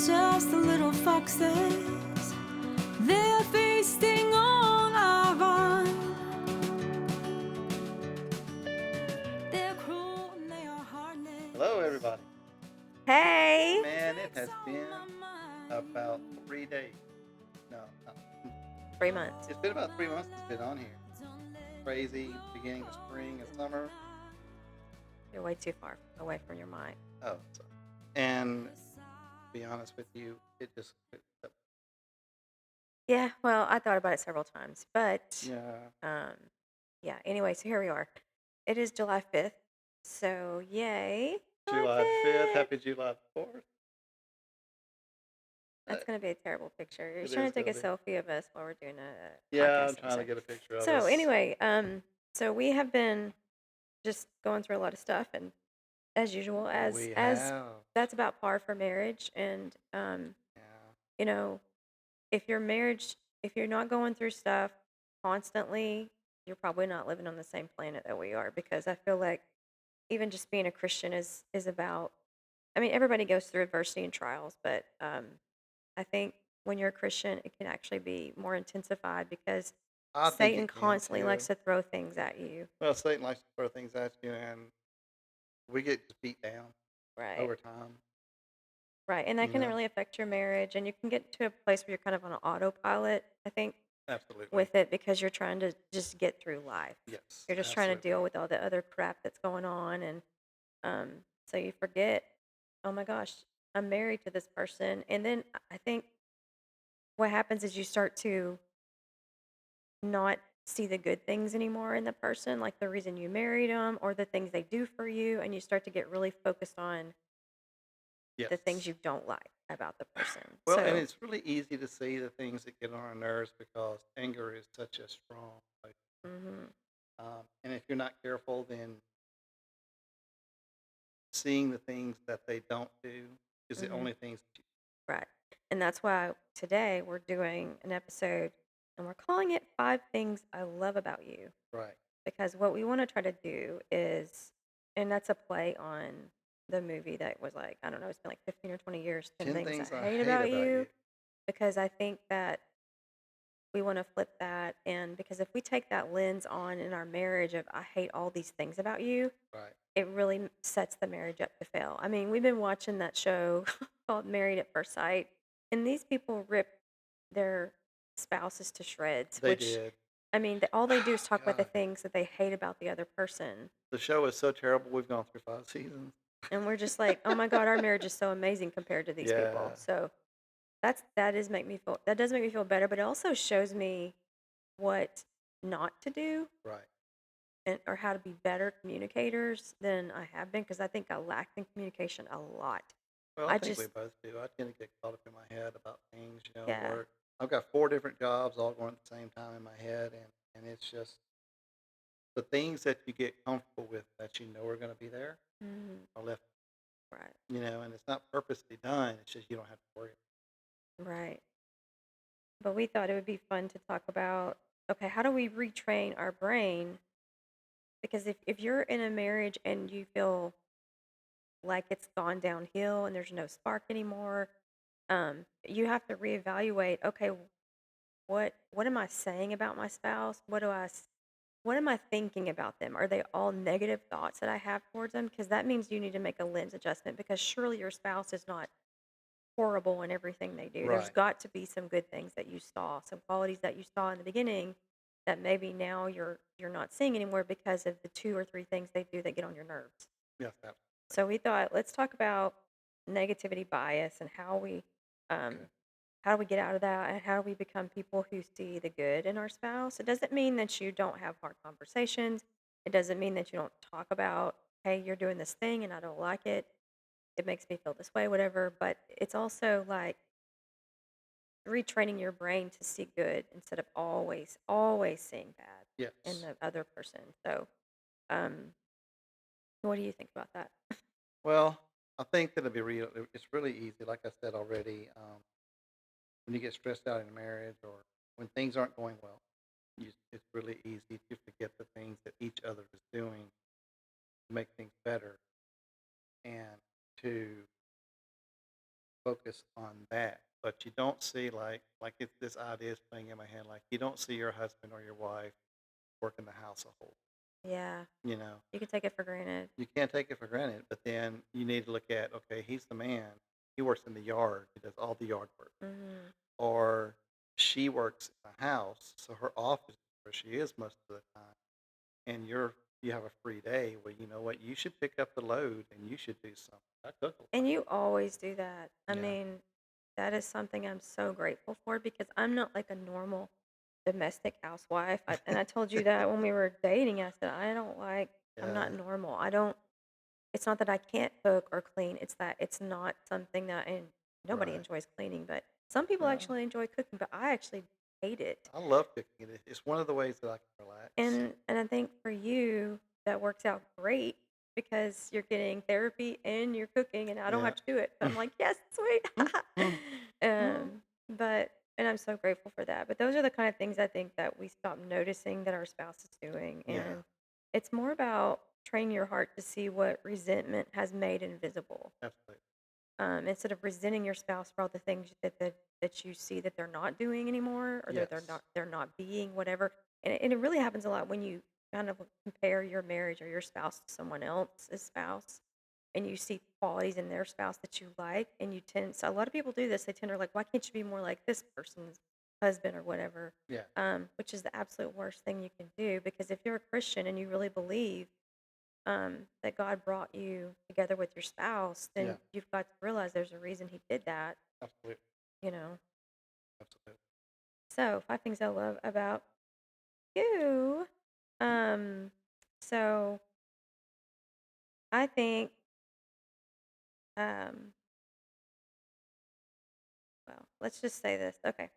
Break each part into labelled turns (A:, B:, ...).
A: just the little foxes. They're feasting on our vine. They're cruel and they are heartless.
B: Hello, everybody.
C: Hey,
B: Man, it has been about 3 days. No, not,
C: 3 months.
B: it's been about 3 months since it's been on here. Crazy, beginning of spring and summer.
C: You're way too far away from your mic.
B: Oh, sorry. And to be honest with you, it just,
C: Yeah, well, I thought about it several times, but
B: yeah.
C: yeah. Anyway, so here we are. It is July 5th, so yay,
B: July 5th.
C: 5th.
B: Happy July 4th.
C: That's gonna be a terrible picture. You're
B: It
C: trying
B: is
C: to take
B: going
C: a
B: to be.
C: selfie of us while we're doing a
B: Yeah, I'm
C: podcast
B: trying to
C: episode.
B: get a picture of
C: So
B: us.
C: anyway, so we have been just going through a lot of stuff, and as usual,
B: We
C: as
B: have.
C: that's about par for marriage, and
B: Yeah.
C: you know, if your marriage, if you're not going through stuff constantly, you're probably not living on the same planet that we are, because I feel like even just being a Christian is about, I mean, everybody goes through adversity and trials, but I think when you're a Christian, it can actually be more intensified because
B: I think
C: Satan
B: it can
C: constantly likes
B: too.
C: to throw things at you.
B: Well, Satan likes to throw things at you, and we get just beat down
C: Right.
B: over time.
C: Right. And that
B: You
C: can
B: know,
C: really affect your marriage, and you can get to a place where you're kind of on an autopilot, I think,
B: absolutely.
C: with it, because you're trying to just get through life.
B: Yes,
C: You're just trying to
B: absolutely.
C: deal with all the other crap that's going on, and um, so you forget, oh my gosh, I'm married to this person. And then I think what happens is you start to not see the good things anymore in the person, like the reason you married them or the things they do for you, and you start to get really focused on the things
B: Yes.
C: you don't like about the person.
B: Well, and
C: So,
B: it's really easy to see the things that get on our nerves because anger is such a strong emotion.
C: mhm,
B: And if you're not careful, then seeing the things that they don't do is the
C: mhm,
B: only things that you.
C: right. And that's why today we're doing an episode, and we're calling it Five Things I Love About You.
B: Right.
C: Because what we want to try to do is, and that's a play on the movie that was like, I don't know, it's been like 15 or 20 years, 10
B: 10
C: Things I
B: things I
C: Hate
B: hate
C: About
B: about
C: You.
B: you.
C: Because I think that we want to flip that. And because if we take that lens on in our marriage of, I hate all these things about you,
B: Right.
C: it really sets the marriage up to fail. I mean, we've been watching that show called Married at First Sight, and these people rip their spouses to shreds,
B: They
C: which,
B: did.
C: I mean, all they do is talk about the
B: God.
C: things that they hate about the other person.
B: The show is so terrible. We've gone through 5 seasons.
C: And we're just like, oh my God, our marriage is so amazing compared to these people.
B: Yeah.
C: So that does make me feel better, but it also shows me what not to do,
B: Right.
C: and or how to be better communicators than I have been, because I think I lacked in communication a lot.
B: Well, I
C: I
B: think we
C: just
B: both do. I tend to get caught up in my head about things,
C: Yeah.
B: work. I've got 4 different jobs all going at the same time in my head, and it's just the things that you get comfortable with that are going to be there
C: Mhm.
B: are left,
C: Right.
B: and it's not purposely done. It's just you don't have to worry.
C: Right. But we thought it would be fun to talk about, okay, how do we retrain our brain? Because if you're in a marriage and you feel like it's gone downhill and there's no spark anymore, you have to reevaluate, okay, what am I saying about my spouse? What am I thinking about them? Are they all negative thoughts that I have towards them? Because that means you need to make a lens adjustment, because surely your spouse is not horrible in everything they do. There's
B: Right.
C: got to be some good things that you saw, some qualities that you saw in the beginning that maybe now you're not seeing anymore because of the two or three things they do that get on your nerves.
B: Yes, absolutely.
C: So we thought, let's talk about negativity bias and um,
B: Okay.
C: how do we get out of that, and how do we become people who see the good in our spouse. It doesn't mean that you don't have hard conversations. It doesn't mean that you don't talk about, hey, you're doing this thing and I don't like it. It makes me feel this way, whatever. But it's also like retraining your brain to see good instead of always seeing bad in
B: Yes.
C: the other person. So, um, what do you think about that?
B: Well, I think that it's really easy. Like I said already, when you get stressed out in a marriage or when things aren't going well, it's really easy to forget the things that each other is doing to make things better and to focus on that, but you don't see like it's this idea is playing in my head, like you don't see your husband or your wife working the household.
C: Yeah.
B: You know,
C: You can take it for granted.
B: you can't take it for granted, but then you need to look at, okay, he's the man. He works in the yard. He does all the yard work.
C: Mhm.
B: Or she works in the house, so her office is where she is most of the time. And you have a free day. Well, you know what? You should pick up the load and you should do something. I cook a lot.
C: And you always do that. I
B: Yeah.
C: mean, that is something I'm so grateful for because I'm not like a normal domestic housewife. And I told you that when we were dating. I said, I'm
B: Yeah.
C: not normal. It's not that I can't cook or clean. It's that it's not something that, and nobody
B: Right.
C: enjoys cleaning, but some people
B: No.
C: actually enjoy cooking, but I actually hate it.
B: I love cooking. It's one of the ways that I can relax.
C: And I think for you, that works out great because you're getting therapy and you're cooking, and I don't
B: Yeah.
C: have to do it. So I'm like, yes, sweet. But and I'm so grateful for that. But those are the kind of things I think that we stop noticing that our spouse is doing,
B: Yeah.
C: and it's more about training your heart to see what resentment has made invisible.
B: Absolutely.
C: Instead of resenting your spouse for all the things that you see that they're not doing anymore, or that
B: Yes.
C: they're not being whatever. And it really happens a lot when you kind of compare your marriage or your spouse to someone else's spouse, and you see qualities in their spouse that you like, and you tend. So a lot of people do this. They tend to like, why can't you be more like this person's husband or whatever?
B: Yeah.
C: Which is the absolute worst thing you can do, because if you're a Christian and you really believe that God brought you together with your spouse,
B: Yeah.
C: then you've got to realize there's a reason He did that,
B: Absolutely.
C: you know.
B: Absolutely.
C: So, 5 things I love about you. Um, so I think, um, well, let's just say this. Okay.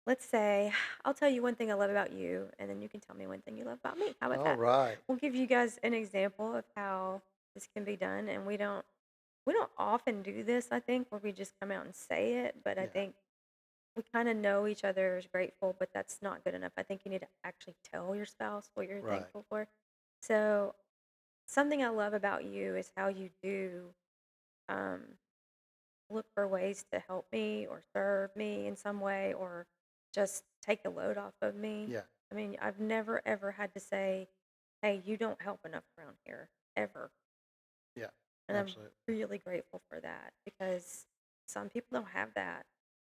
C: Let's say I'll tell you one thing I love about you, and then you can tell me one thing you love about me. How about
B: All
C: that?
B: right.
C: We'll give you guys an example of how this can be done, and we don't often do this, I think, where we just come out and say it, but I
B: Yeah.
C: think we kind of know each other is grateful, but that's not good enough. I think you need to actually tell your spouse what you're
B: Right.
C: thankful for. So, something I love about you is how you do um, look for ways to help me or serve me in some way, or just take the load off of me.
B: Yeah.
C: I mean, I've never ever had to say, hey, you don't help enough around here, ever.
B: Yeah.
C: And I'm
B: Absolutely.
C: really grateful for that because some people don't have that.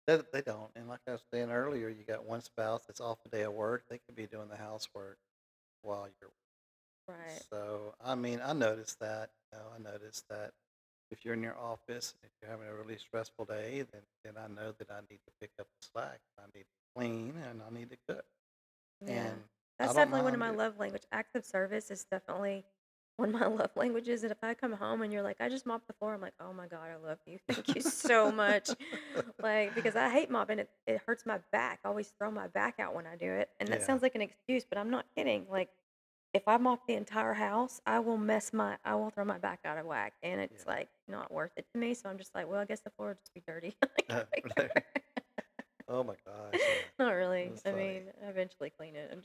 B: They don't. And like I was saying earlier, you got one spouse that's off a day of work. They could be doing the housework while you're.
C: Right.
B: So, I mean, I noticed that. I noticed that if you're in your office, if you're having a really stressful day, then I know that I need to pick up the slack. I need to clean and I need to cook.
C: Yeah.
B: And I
C: That's
B: don't
C: definitely one of
B: mind
C: my
B: it.
C: love language. Acts of service is definitely one of my love languages. And if I come home and you're like, I just mopped the floor, I'm like, oh my God, I love you. Thank you so much. Like, because I hate mopping, it hurts my back. I always throw my back out when I do it. And that
B: Yeah.
C: sounds like an excuse, but I'm not kidding. Like, if I mop the entire house, I will throw my back out of whack. And it's
B: Yeah.
C: like not worth it to me. So I'm just like, well, I guess the floor will just be dirty. Like,
B: Oh my gosh. Yeah.
C: not
B: It
C: really.
B: was
C: I
B: funny.
C: mean, I eventually clean it. I don't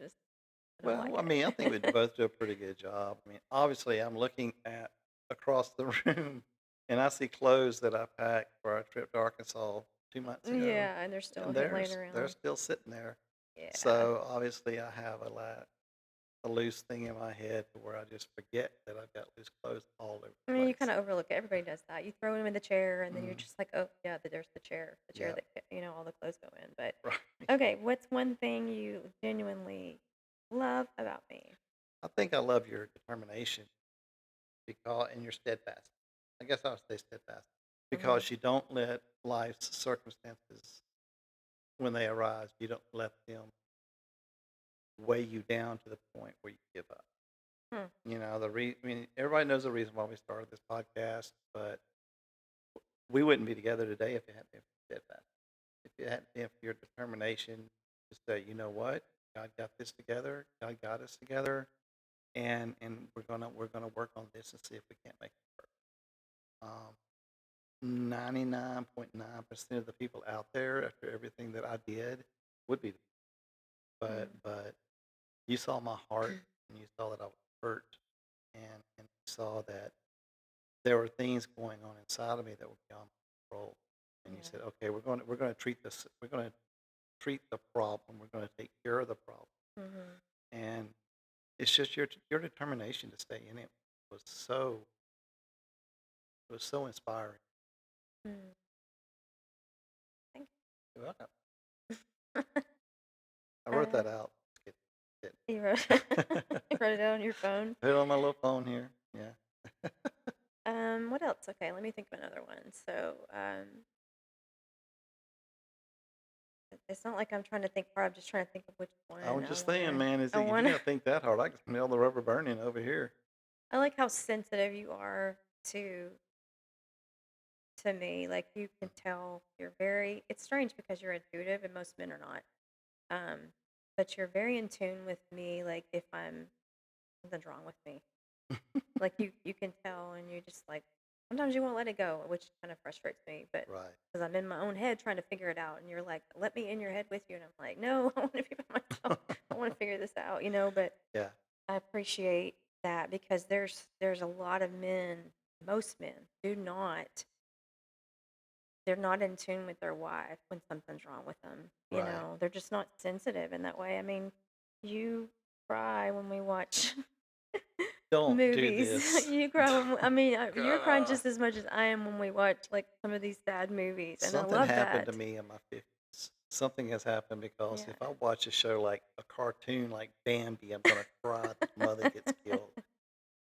B: Well,
C: like
B: I mean, I think we
C: it.
B: both do a pretty good job. I mean, obviously, I'm looking at across the room and I see clothes that I packed for our trip to Arkansas 2 months ago,
C: Yeah, and they're still
B: and
C: here laying
B: they're
C: around.
B: still sitting there.
C: Yeah.
B: So obviously, I have a loose thing in my head to where I just forget that I've got loose clothes all over
C: I
B: the
C: mean, you
B: place.
C: kind of overlook it. Everybody does that. You throw them in the chair, and then you're
B: Mm,
C: just like, oh, yeah, there's the chair
B: yeah,
C: that, all the clothes go in. But
B: right.
C: okay, what's one thing you genuinely love about me?
B: I think I love your determination because and your steadfast. I guess I would say steadfast
C: Hmm.
B: because you don't let life's circumstances when they arise, you don't let them weigh you down to the point where you give up.
C: Hmm.
B: I mean, everybody knows the reason why we started this podcast, but we wouldn't be together today if it hadn't been for steadfast. If it hadn't been for your determination to say, you know what, God got this together, God got us together, and we're gonna work on this and see if we can't make it work. 99.9% of the people out there after everything that I did would be,
C: Hmm.
B: but you saw my heart and you saw that I was hurt and you saw that there were things going on inside of me that were beyond my control. And you
C: Yeah.
B: said, okay, we're going to treat the problem. We're going to take care of the problem.
C: Mhm.
B: And it's just your determination to stay in it was so it was so inspiring.
C: Mm. Thank
B: You're welcome.
C: you.
B: I wrote
C: Uh,
B: that out. Just
C: you wrote
B: kidding.
C: you wrote it down on your phone.
B: Put it on my little phone here. Yeah.
C: What else? Okay, let me think of another one. So, it's not like I'm trying to think hard. I'm just trying to think of which
B: I
C: one
B: was just saying, man,
C: I
B: if you
C: wanna.
B: got to think that hard, I can smell the rubber burning over here.
C: I like how sensitive you are to me. Like you can tell you're very. It's strange because you're intuitive and most men are not. Um, but you're very in tune with me. Like if something's wrong with me, like you can tell, and you just like sometimes you won't let it go, which kind of frustrates me. But
B: Right.
C: because I'm in my own head trying to figure it out, and you're like, "Let me in your head with you," and I'm like, "No, I want to be by myself. I want to figure this out," you know. But
B: Yeah.
C: I appreciate that because there's a lot of men, most men do not they're not in tune with their wife when something's wrong with them. You
B: Right.
C: know, they're just not sensitive in that way. I mean, you cry when we watch
B: Don't do
C: movies.
B: this.
C: You cry I mean, you're crying
B: God.
C: just as much as I am when we watch like some of these sad movies, and I
B: Something
C: love
B: happened to
C: that.
B: me in my 50s. Something has happened because
C: Yeah.
B: if I watch a show like a cartoon like Bambi, I'm gonna cry that the mother gets killed.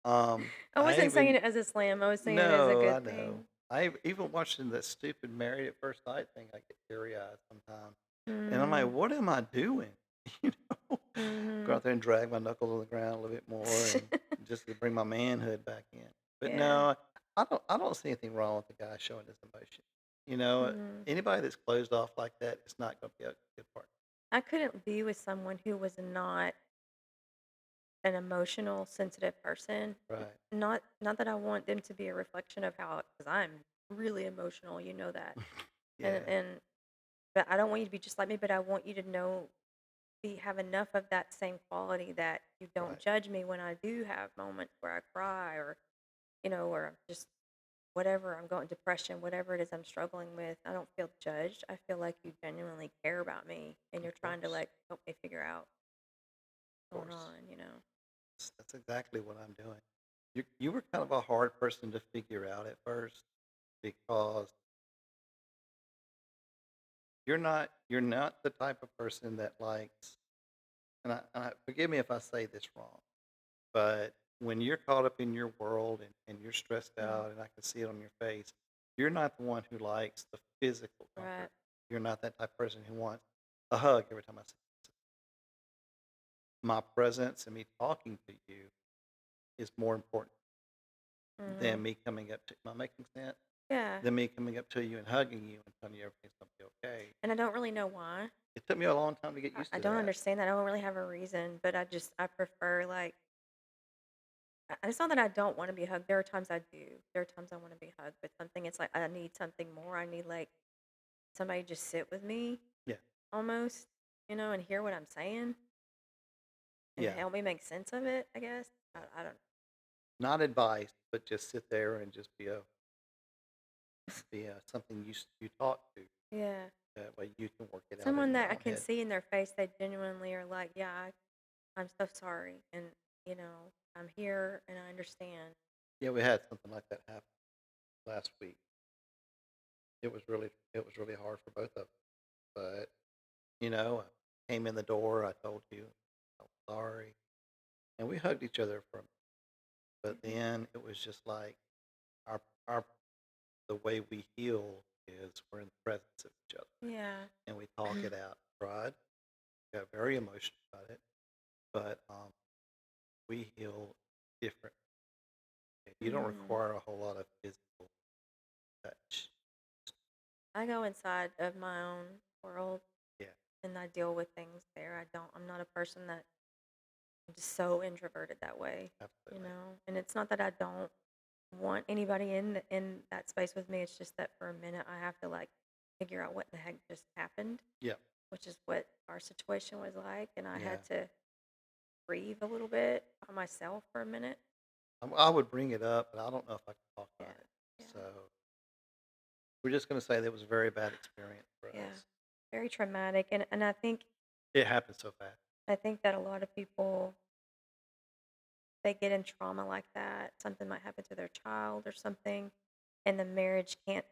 C: I
B: I
C: wasn't saying
B: even
C: it as a slam. I was saying it as a
B: No,
C: good
B: I know.
C: thing.
B: Even watching that stupid Married at First Sight thing, I get teary eyed sometimes, and I'm like,
C: Mhm.
B: what am I doing? You know, go
C: Mhm.
B: out there and drag my knuckles on the ground a little bit more, and just to bring my manhood back in. But
C: Yeah.
B: no, I don't see anything wrong with the guy showing his emotion. You know,
C: Mhm.
B: anybody that's closed off like that, it's not going to be a good partner.
C: I couldn't be with someone who was not an emotional, sensitive person.
B: Right.
C: Not that I want them to be a reflection of how, because I'm really emotional, you know that. And
B: Yeah.
C: and but I don't want you to be just like me, but I want you to know have enough of that same quality that you don't
B: Right.
C: judge me when I do have moments where I cry or or I'm just whatever I'm going depression, whatever it is I'm struggling with. I don't feel judged. I feel like you genuinely care about me and
B: Of
C: you're trying to
B: course.
C: like help me figure out
B: Of
C: what's going
B: course.
C: on.
B: That's exactly what I'm doing. You were kind of a hard person to figure out at first because you're not the type of person that likes, and forgive me if I say this wrong, but when you're caught up in your world and you're stressed
C: Mm,
B: out and I can see it on your face, you're not the one who likes the physical
C: right.
B: comfort. You're not that type of person who wants a hug every time I see you. My presence and me talking to you is more important than
C: Mhm.
B: me coming up to, am I making sense?
C: Yeah.
B: Than me coming up to you and hugging you and telling you everything's gonna be okay.
C: And I don't really know why.
B: It took me a long time to get used
C: I
B: to
C: don't
B: that.
C: understand that. I don't really have a reason, but I prefer like it's not that I don't want to be hugged. There are times I do. There are times I want to be hugged, but something it's like I need something more. I need like somebody just sit with me
B: Yeah.
C: almost, and hear what I'm saying and
B: Yeah.
C: help me make sense of it, I guess. I don't
B: Not advice, but just sit there and just be something you talk to.
C: yeah.
B: That way you can work it out in
C: Someone
B: your
C: that I
B: own
C: can
B: head.
C: see in their face they genuinely are like, yeah, I'm so sorry and I'm here and I understand.
B: Yeah, we had something like that happen last week. It was really hard for both of us. But I came in the door. I told you I was sorry, and we hugged each other for a minute. But
C: Mhm.
B: then it was just like our the way we heal is we're in the presence of each other
C: Yeah.
B: and we talk it out. Cried, got very emotional about it, but we heal different. You don't
C: Mhm.
B: require a whole lot of physical touch.
C: I go inside of my own world
B: Yeah,
C: and I deal with things there. I'm not a person that I'm just so introverted that way,
B: absolutely.
C: And it's not that I don't want anybody in that space with me. It's just that for a minute I have to like figure out what the heck just happened,
B: Yeah,
C: which is what our situation was like, and I
B: yeah.
C: had to breathe a little bit by myself for a minute.
B: I would bring it up, but I don't know if I can talk
C: Yeah.
B: about it.
C: Yeah.
B: So We're just gonna say that was a very bad experience for
C: Yeah,
B: us.
C: very traumatic, and
B: It happened so fast.
C: I think that a lot of people, they get in trauma like that. Something might happen to their child or something, and the marriage can't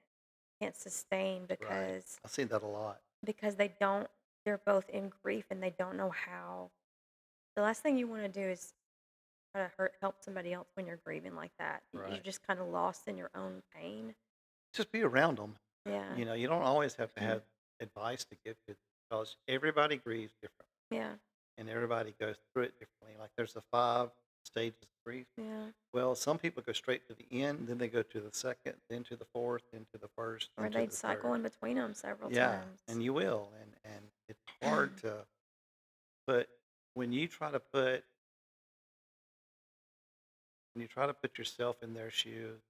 C: sustain
B: Right.
C: because
B: I've seen that a lot.
C: they don't, they're both in grief and they don't know how. The last thing you want to do is try to help somebody else when you're grieving like that. You're
B: Right.
C: just kind of lost in your own pain.
B: Just be around them.
C: Yeah.
B: You don't always have to
C: Mm.
B: have advice to give to because everybody grieves different
C: Yeah.
B: and everybody goes through it differently. Like there's the 5 stages of grief.
C: Yeah.
B: Well, some people go straight to the end, then they go to the second, then to the fourth, then to the first,
C: Or
B: then to
C: they'd
B: the third.
C: cycle in between them several
B: Yeah,
C: times.
B: and you will, and it's hard to put when you try to put when you try to put yourself in their shoes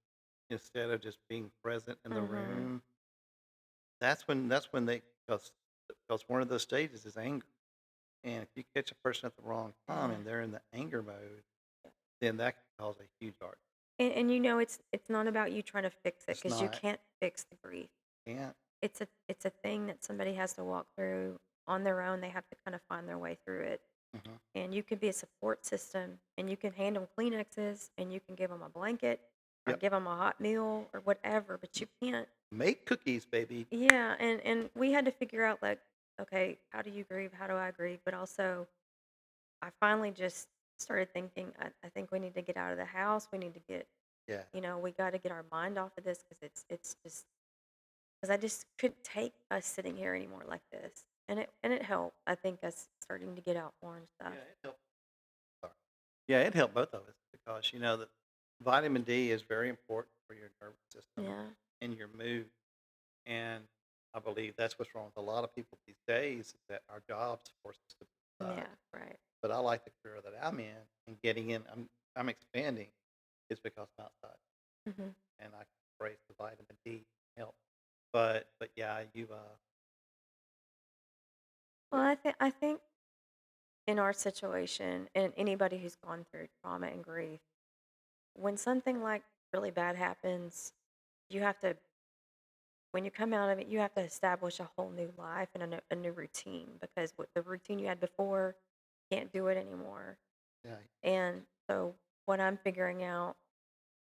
B: instead of just being present in the
C: Mhm.
B: room. That's when they because one of those stages is anger, and if you catch a person at the wrong time
C: Yeah.
B: and they're in the anger mode, then that can cause a huge argument.
C: And it's not about you trying to fix it
B: It's
C: because you
B: not
C: can't fix the grief.
B: can't.
C: It's a thing that somebody has to walk through on their own. They have to kind of find their way through it.
B: Mhm.
C: And you can be a support system, and you can hand them Kleenexes, and you can give them a blanket or
B: Yep.
C: give them a hot meal or whatever, but you can't.
B: Make cookies, baby.
C: Yeah, and we had to figure out, like, okay, how do you grieve? How do I grieve? But also, I finally just started thinking, I think we need to get out of the house. We need to get,
B: Yeah.
C: we got to get our mind off of this because it's just because I just couldn't take us sitting here anymore like this. And it helped. I think us starting to get out more and
B: Yeah,
C: stuff.
B: it helped. Sorry. Yeah, it helped both of us because that vitamin D is very important for your nervous system
C: Yeah,
B: and your mood. And I believe that's what's wrong with a lot of people these days is that our jobs force us to be inside.
C: yeah, right.
B: But I like the career that I'm in and getting in. I'm expanding is because I'm outside
C: Hmm.
B: and I can embrace the vitamin D help. But yeah, you
C: Well, I think in our situation, and anybody who's gone through trauma and grief, when something like really bad happens, you have to, when you come out of it, you have to establish a whole new life and a new routine because what the routine you had before, can't do it anymore.
B: yeah
C: And so, what I'm figuring out,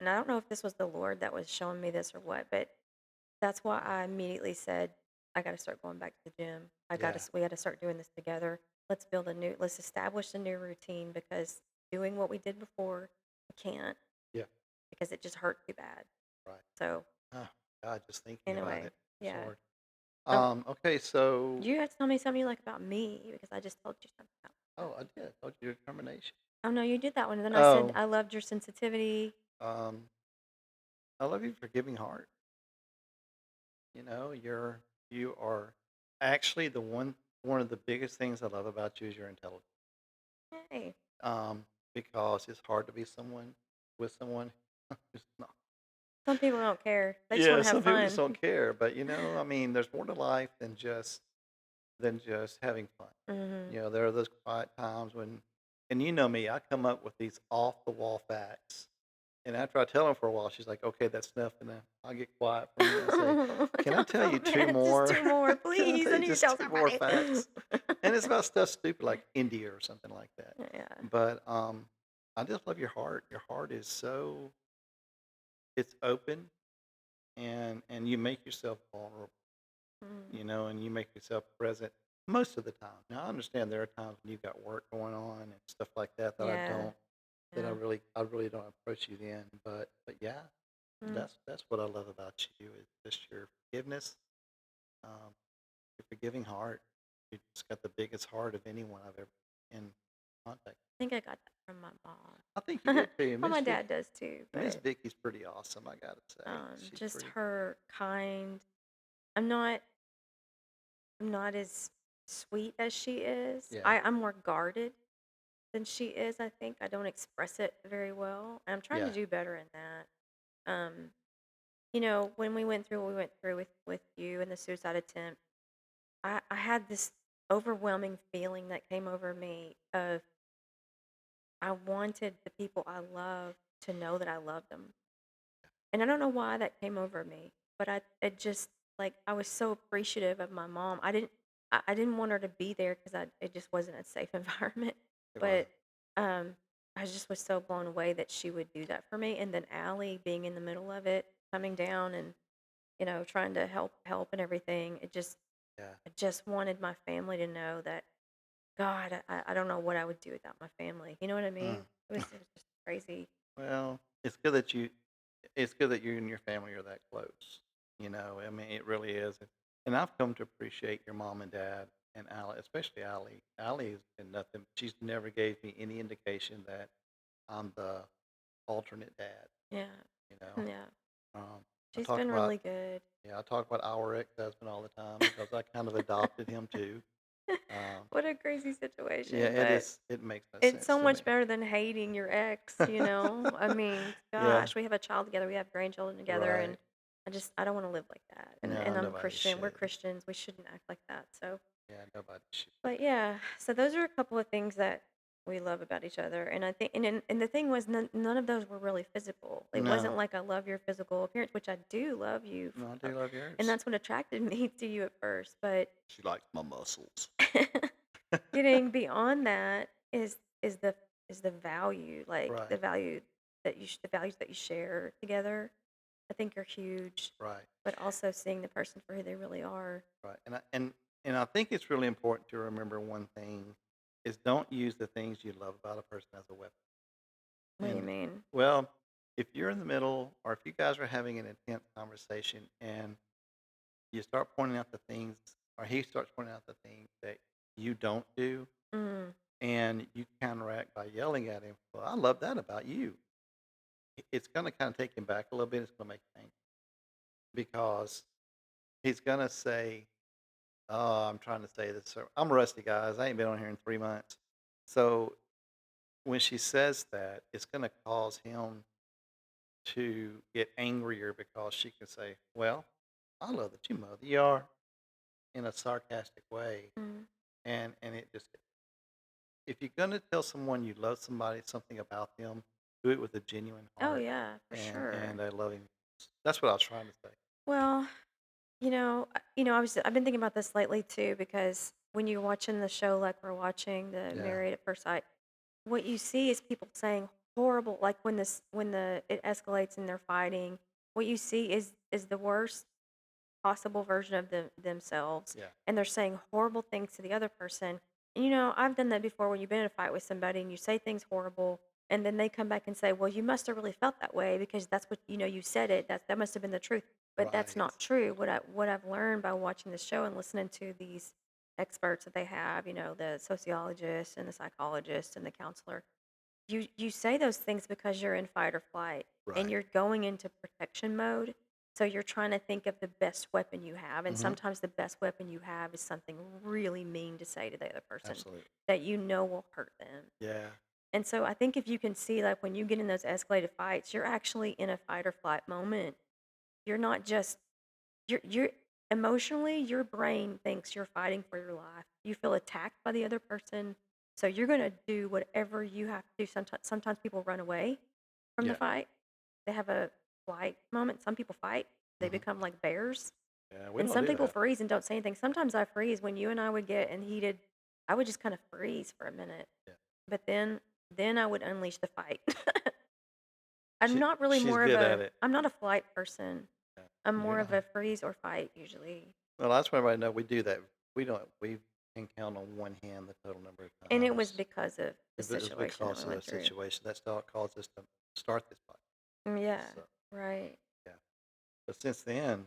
C: and I don't know if this was the Lord that was showing me this or what, but that's why I immediately said, I got to start going back to the gym.
B: yeah
C: We got to start doing this together. Let's establish a new routine because doing what we did before, we can't
B: yeah
C: because it just hurt too bad.
B: right.
C: So,
B: Oh, God, just thinking about
C: anyway,
B: it,
C: yeah.
B: Lord.
C: So,
B: Okay, so
C: you have to tell me something you like about me because I just told you something about
B: I did. I told you your determination.
C: Oh, no, you did that one. And then I said,
B: Oh,
C: I loved your sensitivity.
B: um, I love you for giving heart. You are actually one of the biggest things I love about you is your intelligence.
C: Hey,
B: Um, because it's hard to be someone with someone who's not.
C: some people don't care. They just want
B: Yeah,
C: to have
B: some people just
C: fun.
B: don't care. But I mean, there's more to life than just having fun.
C: Hmm.
B: There are those quiet times when, and you know me, I come up with these off the wall facts. And after I tell her for a while, she's like, "Okay, that's enough." And then I get quiet for a minute. I say, "Can I tell you
C: Oh,
B: two
C: man, just
B: more?
C: 2 more,
B: Can I
C: please.
B: tell
C: I
B: you
C: need to
B: just
C: tell
B: two more
C: somebody.
B: facts?" And it's about stuff stupid like India or something like that.
C: Yeah.
B: But I just love your heart. Your heart is it's open, and you make yourself vulnerable.
C: Mm,
B: And you make yourself present most of the time. Now I understand there are times when you've got work going on and stuff like that
C: yeah.
B: that
C: Yeah.
B: I really don't approach you then. But yeah,
C: Mm.
B: that's what I love about you is just your forgiveness, um, your forgiving heart. You just got the biggest heart of anyone I've ever in contact.
C: I think I got that from my
B: I think you
C: mom.
B: did too.
C: Well, my dad does too,
B: Miss
C: but
B: Vicky's pretty awesome. I gotta say, she's
C: just
B: pretty.
C: her kind. I'm not I'm not as sweet as she is.
B: Yeah,
C: I'm more guarded than she is, I think. I don't express it very well. And I'm trying to
B: yeah,
C: do better in that. Um, when we went through what we went through with you and the suicide attempt, I had this overwhelming feeling that came over me of I wanted the people I love to know that I loved them. And I don't know why that came over me. but it just like I was so appreciative of my mom. I didn't want her to be there because it just wasn't a safe environment.
B: It wasn't.
C: But um, I just was so blown away that she would do that for me. And then Allie being in the middle of it, coming down and trying to help and everything.
B: Yeah.
C: I just wanted my family to know that God, I don't know what I would do without my family. You know what I mean?
B: Mm.
C: It was just crazy.
B: Well, it's good that you and your family are that close. I mean, it really is. And I've come to appreciate your mom and dad and Allie, especially Allie. Allie has been nothing. She's never gave me any indication that I'm the alternate dad.
C: Yeah.
B: You know,
C: Yeah.
B: um, I
C: She's
B: talk
C: been
B: about
C: really good.
B: yeah, I talk about our ex-husband all the time because I kind of adopted him too. Um,
C: What a crazy
B: yeah,
C: situation,
B: it
C: but
B: is. It makes no
C: it's
B: sense
C: so
B: to me.
C: much better than hating your ex, I mean,
B: Yeah,
C: gosh, we have a child together, we have grandchildren together, and
B: right.
C: I don't want to live like that.
B: No,
C: And I'm
B: nobody
C: Christian. We're
B: should.
C: Christians. We shouldn't act like that. So,
B: Yeah, nobody should.
C: but yeah, so those are a couple of things that we love about each other. And I think and the thing was none of those were really physical. It wasn't
B: No,
C: like I love your physical appearance, which I do love you.
B: no, I do love
C: And
B: yours.
C: that's what attracted me to you at first, but
B: She likes my muscles.
C: getting beyond that is the value, like
B: Right,
C: the values that you share together. I think are huge,
B: right,
C: but also seeing the person for who they really are.
B: right. And I think it's really important to remember one thing is don't use the things you love about a person as a weapon.
C: What do you
B: And
C: mean?
B: well, if you're in the middle or if you guys are having an intense conversation and you start pointing out the things or he starts pointing out the things that you don't do
C: Mm,
B: and you counteract by yelling at him, well, I love that about you. It's going to kind of take him back a little bit. It's going to make him angry because he's going to say, oh, I'm trying to say this. I'm rusty, guys. I ain't been on here in 3 months. So when she says that, it's going to cause him to get angrier because she can say, well, I love that you mother you are in a sarcastic way.
C: mm.
B: And it just, if you're going to tell someone you love somebody, something about them, do it with a genuine
C: Oh
B: heart
C: yeah, for
B: and
C: sure.
B: a loving. That's what I was trying to say.
C: Well, I've been thinking about this lately too because when you're watching the show like we're watching the
B: Yeah.
C: Married at First Sight, what you see is people saying horrible like when the it escalates and they're fighting, what you see is the worst possible version of themselves,
B: Yeah.
C: and they're saying horrible things to the other person. And I've done that before when you've been in a fight with somebody and you say things horrible, and then they come back and say, "Well, you must have really felt that way because that's what you said it. That must have been the truth." But that's
B: Right.
C: not true. What I've learned by watching the show and listening to these experts that they have, the sociologist and the psychologist and the counselor, you say those things because you're in fight or flight and
B: Right.
C: you're going into protection mode. So you're trying to think of the best weapon you have, and
B: Mm-hmm.
C: sometimes the best weapon you have is something really mean to say to the other person
B: Absolutely.
C: that will hurt them.
B: Yeah.
C: And so I think if you can see, like, when you get in those escalated fights, you're actually in a fight or flight moment. You're not just you're emotionally, your brain thinks you're fighting for your life. You feel attacked by the other person, so you're gonna do whatever you have to do. Sometimes people run away from the
B: Yeah.
C: fight. They have a flight moment. Some people fight. They
B: Mm-hmm.
C: become like bears.
B: Yeah. We
C: And
B: don't
C: some
B: do
C: people
B: that.
C: freeze and don't say anything. Sometimes I freeze when you and I would get in heated. I would just kind of freeze for a minute,
B: Yeah.
C: but then I would unleash the fight. I'm
B: She
C: not really
B: she's
C: more of
B: good at
C: a
B: it.
C: I'm not a flight person.
B: Yeah.
C: I'm
B: You're
C: more of
B: not.
C: a freeze or fight usually.
B: Well, that's why everybody know we do that. We don't. We can count on one hand the total number of
C: And it was
B: times.
C: because of the
B: If it was
C: situation that we
B: because of the
C: went through.
B: situation, that's all it caused us to start this fight.
C: Yeah,
B: So
C: right.
B: yeah. But since then,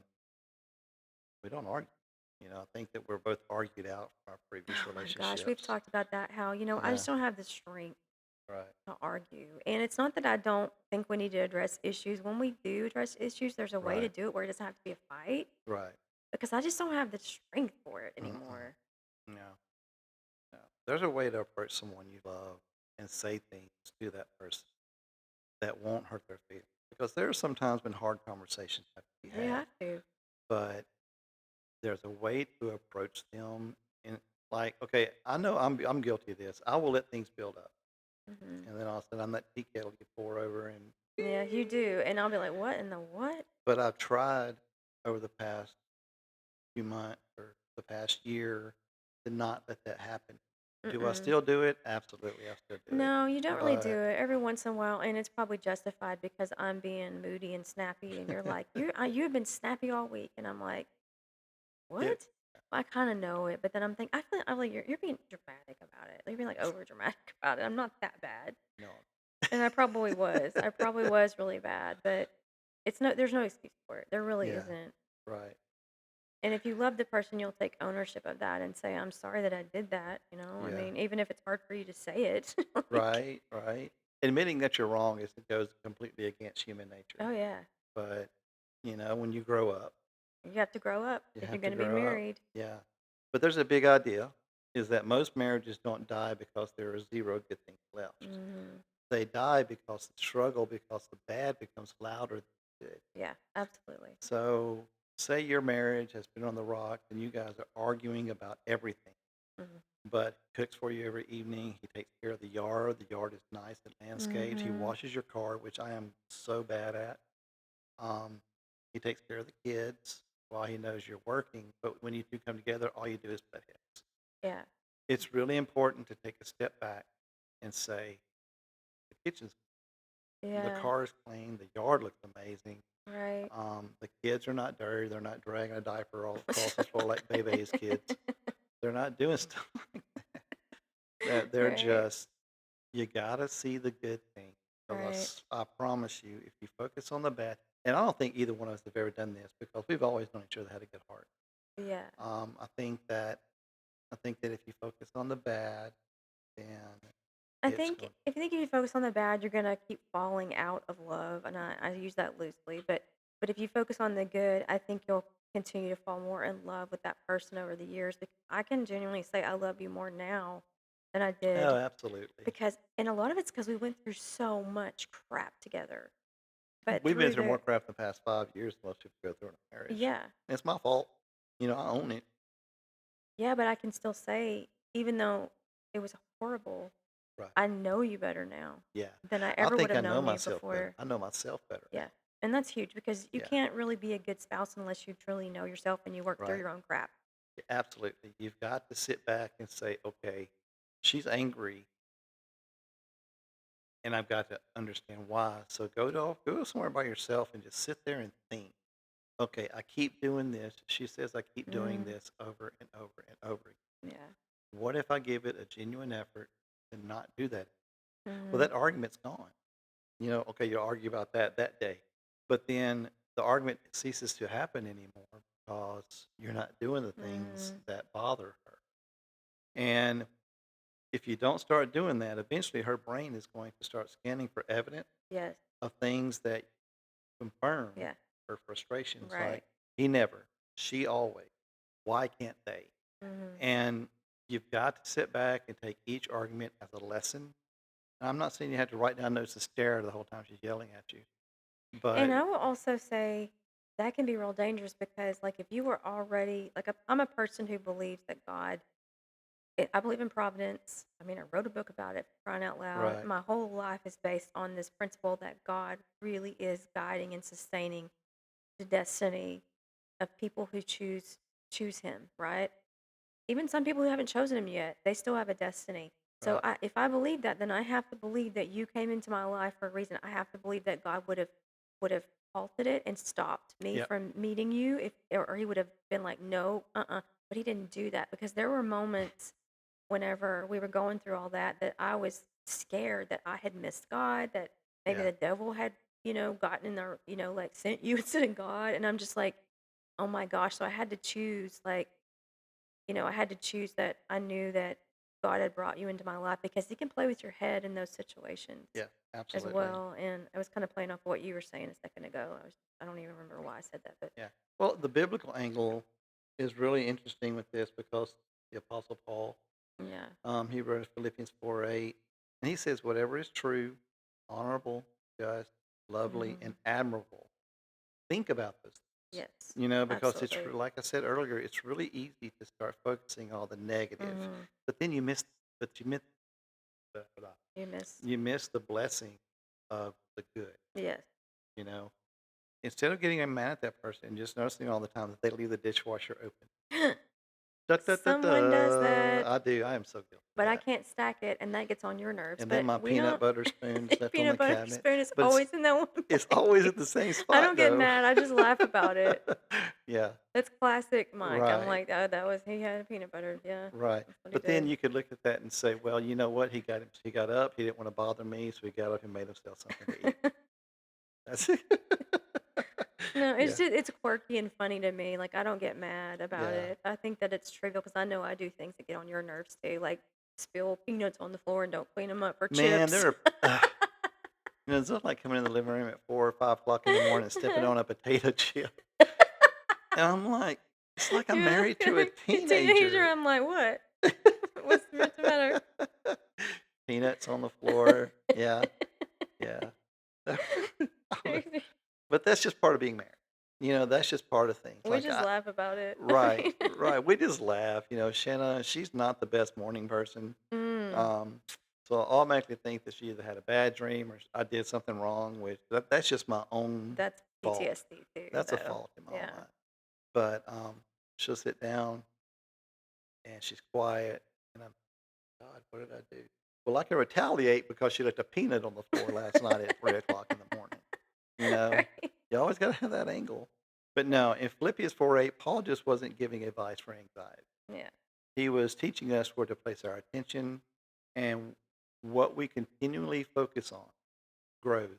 B: we don't argue. I think that we're both argued out from our previous
C: Oh my gosh, we've
B: relationships.
C: talked about that how, I
B: Yeah.
C: just don't have the strength
B: Right.
C: to argue. And it's not that I don't think we need to address issues. When we do address issues, there's a way to
B: Right.
C: do it where it doesn't have to be a fight
B: Right.
C: because I just don't have the strength for it
B: Mm-mm.
C: anymore.
B: No. No. There's a way to approach someone you love and say things to that person that won't hurt their feelings. Because there are sometimes when hard conversations have to be
C: You
B: had,
C: have to.
B: but there's a way to approach them. And like, okay, I know I'm guilty of this. I will let things build up,
C: Hmm.
B: and then all of a sudden I'm that tea kettle you pour over. And
C: Yeah, you do. And I'll be like, what in the what?
B: but I've tried. over the past few months or the past year to not let that happen. Do I
C: Mm-mm.
B: still do it? Absolutely, I still do it.
C: No, you don't really do
B: But
C: it every once in a while, and it's probably justified because I'm being moody and snappy, and you're like, you've been snappy all week, and I'm like,
B: yeah,
C: what? I kind of know it, but then I feel like you're being dramatic about it. You're being like over dramatic about it. I'm not that bad,
B: no,
C: and I probably was. I probably was really bad, but there's no excuse for it. There really
B: yeah,
C: isn't.
B: right,
C: And if you love the person, you'll take ownership of that and say, I'm sorry that I did that. I
B: yeah,
C: mean, even if it's hard for you to say it. Like,
B: right, right. Admitting that you're wrong is it goes completely against human nature.
C: oh, yeah.
B: But when you grow up,
C: You have to grow up
B: you
C: if you're
B: have to
C: going to be
B: grow up.
C: married.
B: Yeah. But there's a big idea is that most marriages don't die because there are zero good things left.
C: Hmm.
B: They die because the struggle, because the bad becomes louder than the good.
C: Yeah, absolutely.
B: So, say your marriage has been on the rocks and you guys are arguing about everything,
C: Hmm.
B: but he cooks for you every evening. He takes care of the yard. The yard is nice and landscaped. He
C: Hmm.
B: washes your car, which I am so bad at. Um, he takes care of the kids while he knows you're working. But when you two come together, all you do is butt heads.
C: Yeah.
B: It's really important to take a step back and say, the kitchen's, the
C: Yeah.
B: car is clean, the yard looks amazing.
C: Right.
B: The kids are not dirty. They're not dragging a diaper all across the floor like Bebe's kids. They're not doing stuff like that. They're
C: Right.
B: just, you got to see the good thing.
C: Right.
B: Because I promise you, if you focus on the bad, and I don't think either one of us have ever done this because we've always known each other had a good heart.
C: Yeah.
B: Um, I think that I think that if you focus on the bad, then
C: I
B: it's
C: think
B: going.
C: if you focus on the bad, you're gonna keep falling out of love, and I use that loosely. But if you focus on the good, I think you'll continue to fall more in love with that person over the years. Because I can genuinely say I love you more now than I
B: Oh,
C: did
B: absolutely.
C: and a lot of it's because we went through so much crap together. But
B: We've been
C: through
B: through more
C: the
B: crap in the past 5 years than most people go through in a marriage.
C: yeah,
B: And it's my fault. I own it.
C: yeah, but I can still say, even though it was horrible,
B: Right.
C: I know you better now
B: Yeah.
C: than I
B: I
C: ever would
B: think
C: have
B: I know
C: known you
B: myself better.
C: before.
B: I know myself better now.
C: Yeah. And that's huge because you
B: Yeah.
C: can't really be a good spouse unless you truly know yourself and you work through
B: Right.
C: your own crap.
B: Absolutely. You've got to sit back and say, okay, she's angry and I've got to understand why. So go somewhere by yourself and just sit there and think. Okay, I keep doing this. She says I keep doing
C: Mm,
B: this over and over and over again.
C: yeah.
B: What if I give it a genuine effort and not do that? Well,
C: Hmm.
B: that argument's gone. Okay, you argue about that day, but then the argument ceases to happen anymore because you're not doing the things
C: Mm,
B: that bother her. And if you don't start doing that, eventually her brain is going to start scanning for evidence
C: yes.
B: of things that confirm
C: Yeah.
B: her frustrations,
C: Right.
B: like he never, she always, why can't they?
C: Hmm.
B: And you've got to sit back and take each argument as a lesson. And I'm not saying you have to write down notes to stare at her the whole time she's yelling at you,
C: And
B: but
C: I will also say that can be real dangerous because, like, if you were already, like, I'm a person who believes that I believe in providence. I mean, I wrote a book about it, for crying out loud.
B: right,
C: My whole life is based on this principle that God really is guiding and sustaining the destiny of people who choose Him, right? Even some people who haven't chosen Him yet, they still have a destiny. So
B: right,
C: if I believe that, then I have to believe that you came into my life for a reason. I have to believe that God would have halted it and stopped me
B: yep,
C: from meeting you, if or He would have been like, no, But He didn't do that because there were moments whenever we were going through all that, that I was scared that I had missed God, that maybe
B: yeah,
C: the devil had, gotten in there, like sent you instead of God. And I'm just like, oh my gosh. So I had to choose, like, I had to choose that I knew that God had brought you into my life because He can play with your head in those situations
B: yeah,
C: as
B: absolutely,
C: well. And I was kind of playing off what you were saying a second ago. I don't even remember why I said that, but
B: yeah. Well, the biblical angle is really interesting with this because the Apostle Paul,
C: yeah.
B: he wrote in Philippians 4:8, and he says, whatever is true, honorable, just, lovely, and
C: Hmm.
B: admirable, think about those things.
C: Yes,
B: Because
C: absolutely.
B: like I said earlier, it's really easy to start focusing on the negative,
C: Hmm.
B: but then but the,
C: You miss,
B: you miss the blessing of the good,
C: yes.
B: you know. instead of getting mad at that person, just noticing all the time that they leave the dishwasher open. Da, da, da,
C: Someone does
B: da.
C: that,
B: I do. I am so guilty of
C: but I
B: that.
C: can't stack it, and that gets on your nerves.
B: And then
C: But
B: my
C: we
B: peanut
C: don't.
B: butter spoon is left on the
C: Peanut butter
B: cabinet,
C: spoon is
B: but
C: always in that one
B: it's always
C: place.
B: at the same
C: I
B: spot
C: don't get
B: though.
C: mad. I just laugh about it.
B: Yeah,
C: That's classic Mike. I'm
B: right,
C: like, oh, that was he had a peanut butter. Yeah,
B: right.
C: that's what he
B: But then
C: did.
B: you could look at that and say, well, you know what? He got up. He didn't want to bother me, so he got up and made himself something to eat. That's
C: No, it's
B: yeah,
C: just it's quirky and funny to me. Like I don't get mad about
B: yeah.
C: it. I think that it's trivial because I know I do things that get on your nerves too, like spill peanuts on the floor and don't clean them up for
B: Man,
C: chips.
B: there are. It's not like coming in the living room at 4 or 5 o'clock in the morning and stepping on a potato chip. And I'm like, it's like I'm
C: You're
B: married to a
C: like a teenager.
B: teenager.
C: I'm like, what? What's the matter?
B: Peanuts on the floor. Yeah, yeah. I don't know. But that's just part of being married. That's just part of things.
C: We
B: Like
C: just laugh about it.
B: right, right. We just laugh. Shanna, she's not the best morning person.
C: Mm,
B: Um, so I automatically think that she either had a bad dream or I did something wrong, which that's just my own
C: that's
B: fault.
C: PTSD too,
B: That's a
C: though.
B: fault in my own
C: Yeah.
B: mind. But she'll sit down and she's quiet, and I'm, God, what did I do? Well, I can retaliate because she left a peanut on the floor last night at 3 o'clock in the morning. You know,
C: Right.
B: you always got to have that angle. But no, in Philippians 4:8, Paul just wasn't giving advice for anxiety.
C: Yeah.
B: He was teaching us where to place our attention, and what we continually focus on grows.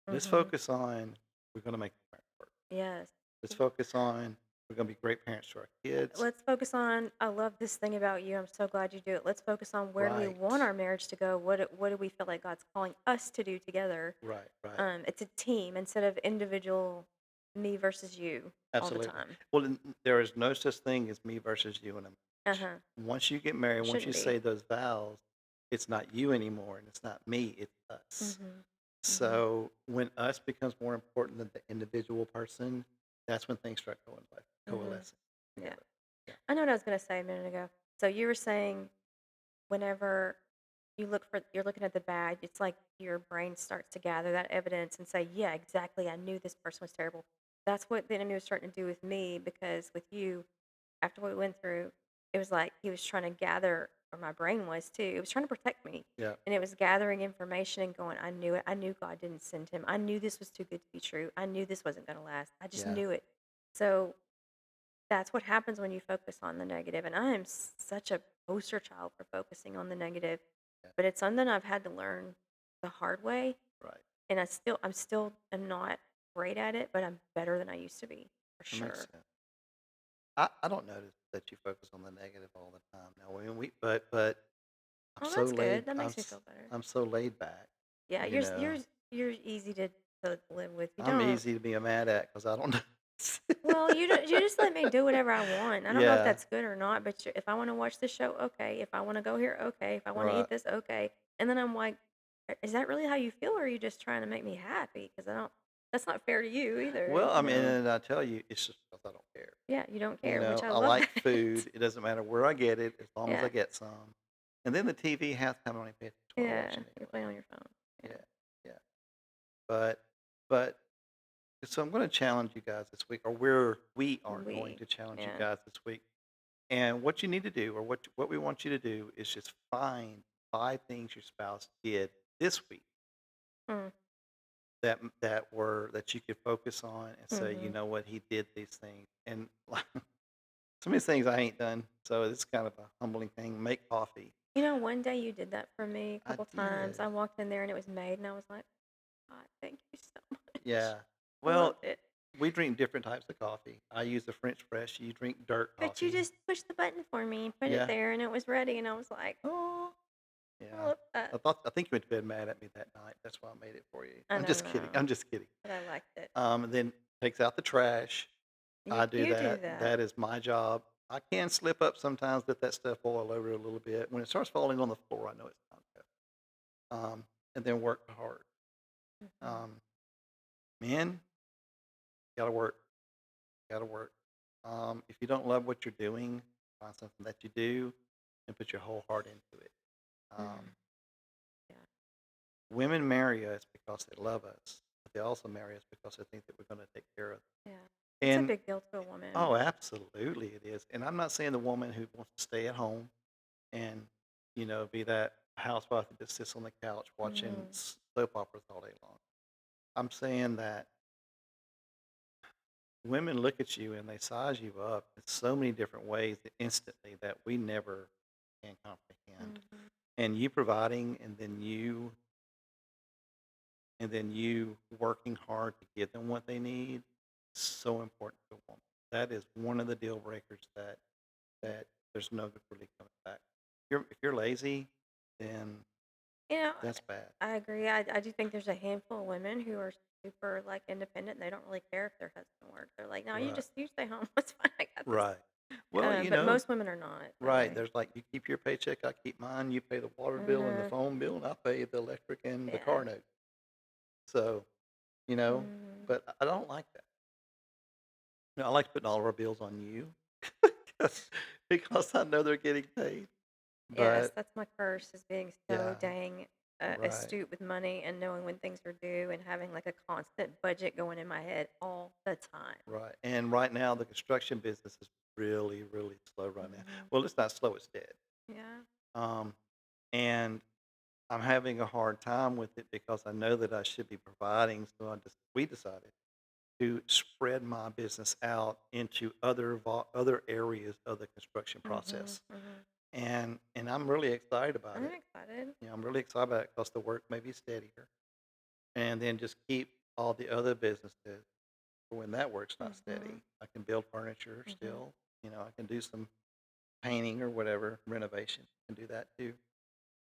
B: Let's
C: Mhm.
B: focus on we're going to make the marriage work.
C: Yes.
B: Let's focus on we're going to be great parents to our kids.
C: Let's focus on. I love this thing about you. I'm so glad you do it. Let's focus on where do we want
B: Right,
C: our marriage to go? What do we feel like God's calling us to do together?
B: right, right.
C: It's a team instead of individual, me versus you all the
B: Absolutely.
C: time.
B: Well, there is no such thing as me versus you in a
C: Uh
B: marriage.
C: huh.
B: Once you get married,
C: It
B: once you
C: shouldn't be.
B: say those vows, it's not you anymore, and it's not me, it's us.
C: Mhm. Mhm.
B: So when us becomes more important than the individual person, that's when things start
C: Mhm.
B: coalescing
C: Yeah.
B: together. Yeah.
C: I know what I was gonna say a minute ago. So you were saying whenever you're looking at the bad, it's like your brain starts to gather that evidence and say, yeah, exactly, I knew this person was terrible. That's what the enemy was starting to do with me, because with you, after what we went through, it was like he was trying to gather, or my brain was too, it was trying to protect me,
B: Yeah.
C: and it was gathering information and going, I knew it, I knew God didn't send him, I knew this was too good to be true, I knew this wasn't going to last, I just
B: Yeah.
C: knew it. So that's what happens when you focus on the negative, and I am such a poster child for focusing on the negative,
B: Yeah.
C: but it's something I've had to learn the hard way,
B: Right.
C: and I'm still am not great at it, but I'm better than I used to be, for
B: That makes
C: sure.
B: sense. I don't notice that you focus on the negative all the time. Now, but
C: Oh, that's good. That makes me feel better.
B: I'm so laid back.
C: Yeah,
B: You know,
C: you're easy to live with. You
B: I'm
C: don't.
B: easy to be mad at because I don't know.
C: Well, you just let me do whatever I want. I don't know if
B: Yeah.
C: that's good or not, but if I want to watch this show, okay. If I want to go here, okay. If I want to
B: Right.
C: eat this, okay. And then I'm like, is that really how you feel, or are you just trying to make me happy? Because I don't. That's not fair to you either.
B: Well, I
C: You
B: mean,
C: know.
B: and I tell you, it's just because I don't care.
C: Yeah, you don't care, which I
B: I
C: love
B: like
C: that.
B: food. It doesn't matter where I get it, as long as I
C: Yeah,
B: get some. And then the TV, half the time I only pay attention to what I'm
C: yeah.
B: watching
C: You're
B: anyway.
C: playing on your phone. Yeah.
B: Yeah, yeah. But, but, so I'm going to challenge you guys this week, or we are going
C: We.
B: to challenge you
C: Yeah.
B: guys this week. And what you need to do, or what we want you to do, is just find 5 things your spouse did this week
C: Mm.
B: that you could focus on and say, you
C: Mhm.
B: know what, he did these things, and some of these things I ain't done, so it's kind of a humbling thing. Make coffee.
C: You know, one day you did that for me a
B: I
C: couple times.
B: did.
C: I walked in there and it was made, and I was like, God, thank you so much.
B: Yeah.
C: I
B: Well,
C: loved it.
B: we drink different types of coffee. I use the French press. You drink dirt
C: But you
B: coffee.
C: just pushed the button for me and put it
B: Yeah.
C: there, and it was ready, and I was like, oh, I
B: Yeah.
C: love that.
B: I think you went to bed mad at me that night. That's why I made it for you.
C: I
B: I'm
C: don't
B: just kidding.
C: know,
B: I'm just kidding.
C: but I liked it.
B: And then takes out the trash. I do
C: You do
B: that.
C: that.
B: That is my job. I can slip up sometimes, let that stuff boil over a little bit. When it starts falling on the floor, I know it's time to go. And then work hard.
C: Mhm.
B: Um, men, gotta work. Gotta work. If you don't love what you're doing, find something that you do and put your whole heart into it. Um,
C: Mhm. Yeah.
B: women marry us because they love us, but but they also marry us because they think that we're going to take care of them.
C: Yeah. It's a
B: And
C: big deal to a woman.
B: oh, absolutely it is. And I'm not saying the woman who wants to stay at home and be that housewife that just sits on the couch watching
C: Mhm.
B: soap operas all day long. I'm saying that women look at you and they size you up in so many different ways that instantly that we never can comprehend.
C: Mhm.
B: And you providing and then you working hard to give them what they need, so important to a woman. That is one of the deal breakers that there's no good really coming back. If you're lazy, then
C: You know,
B: that's bad.
C: I agree. I do think there's a handful of women who are super like independent and they don't really care if their husband works. They're like, no,
B: Right.
C: you stay home. It's fine. I got this.
B: Right. Well,
C: But most women are not that
B: right.
C: way.
B: There's like you keep your paycheck, I keep mine. You pay the water bill and the
C: Mhm.
B: phone bill, and I pay the electric and the
C: Yeah.
B: car note. So, you know,
C: Mhm.
B: but I don't like that. I like putting all of our bills on you because because I know they're getting paid.
C: Yes,
B: But
C: that's my curse is being so
B: yeah,
C: dang
B: right,
C: astute with money and knowing when things are due and having like a constant budget going in my head all the time.
B: right. And right now, the construction business is really, really slow right now.
C: Mhm.
B: Well, it's not slow; it's dead.
C: Yeah.
B: Um, and I'm having a hard time with it because I know that I should be providing. So we decided to spread my business out into other areas of the construction
C: Mhm.
B: process,
C: Mhm.
B: and I'm really excited about
C: I'm
B: it.
C: excited.
B: I'm really excited about it because the work may be steadier, and then just keep all the other businesses for when that work's not
C: Mhm.
B: steady. I can build furniture
C: Mhm.
B: still. I can do some painting or whatever renovation. I can do that too.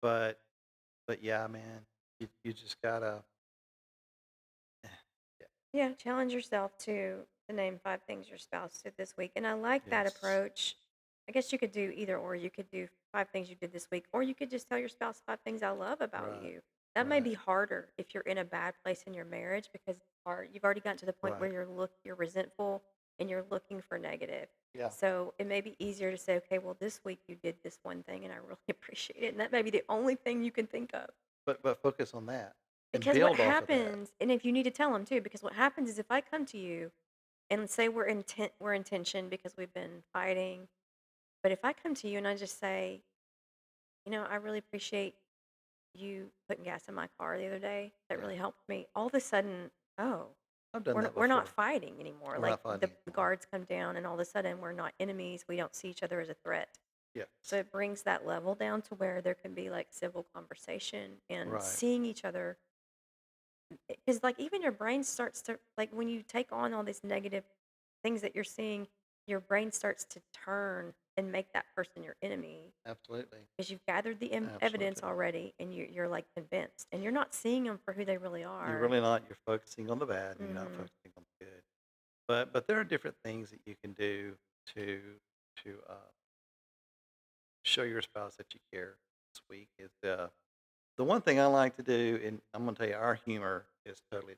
B: But but yeah, man, you just gotta. Yeah.
C: Yeah, challenge yourself to name 5 things your spouse did this week. And I like that
B: Yes.
C: approach. I guess you could do either or. You could do 5 things you did this week, or you could just tell your spouse 5 things I love about
B: Right.
C: you. That may
B: Right.
C: be harder if you're in a bad place in your marriage because it's hard. You've already gotten to the point where
B: Right.
C: you're resentful and you're looking for negative.
B: Yeah.
C: So it may be easier to say, okay, well, this week you did this one thing and I really appreciate it. And that may be the only thing you can think of.
B: But focus on that and
C: Because what
B: build off of that.
C: happens, and if you need to tell them too, because what happens is if I come to you and say we're in tension because we've been fighting, but if I come to you and I just say, I really appreciate you putting gas in my car the other day. That
B: Yeah.
C: really helped me. All of a sudden, oh,
B: I've done that
C: we're not
B: before.
C: fighting anymore.
B: We're
C: Like
B: not fighting
C: the
B: anymore.
C: guards come down, and all of a sudden we're not enemies. We don't see each other as a threat. So
B: Yes.
C: it brings that level down to where there can be like civil conversation and
B: Right.
C: seeing each other because like even your brain starts to like when you take on all these negative things that you're seeing, your brain starts to turn and make that person your enemy
B: Absolutely.
C: because you've gathered the evidence
B: Absolutely.
C: already and you're like convinced and you're not seeing them for who they really
B: You're
C: are.
B: really not. You're focusing on the bad, and you're not
C: Hmm.
B: focusing on the good. But there are different things that you can do to to show your spouse that you care. This week is the one thing I like to do, and I'm gonna tell you, our humor is totally.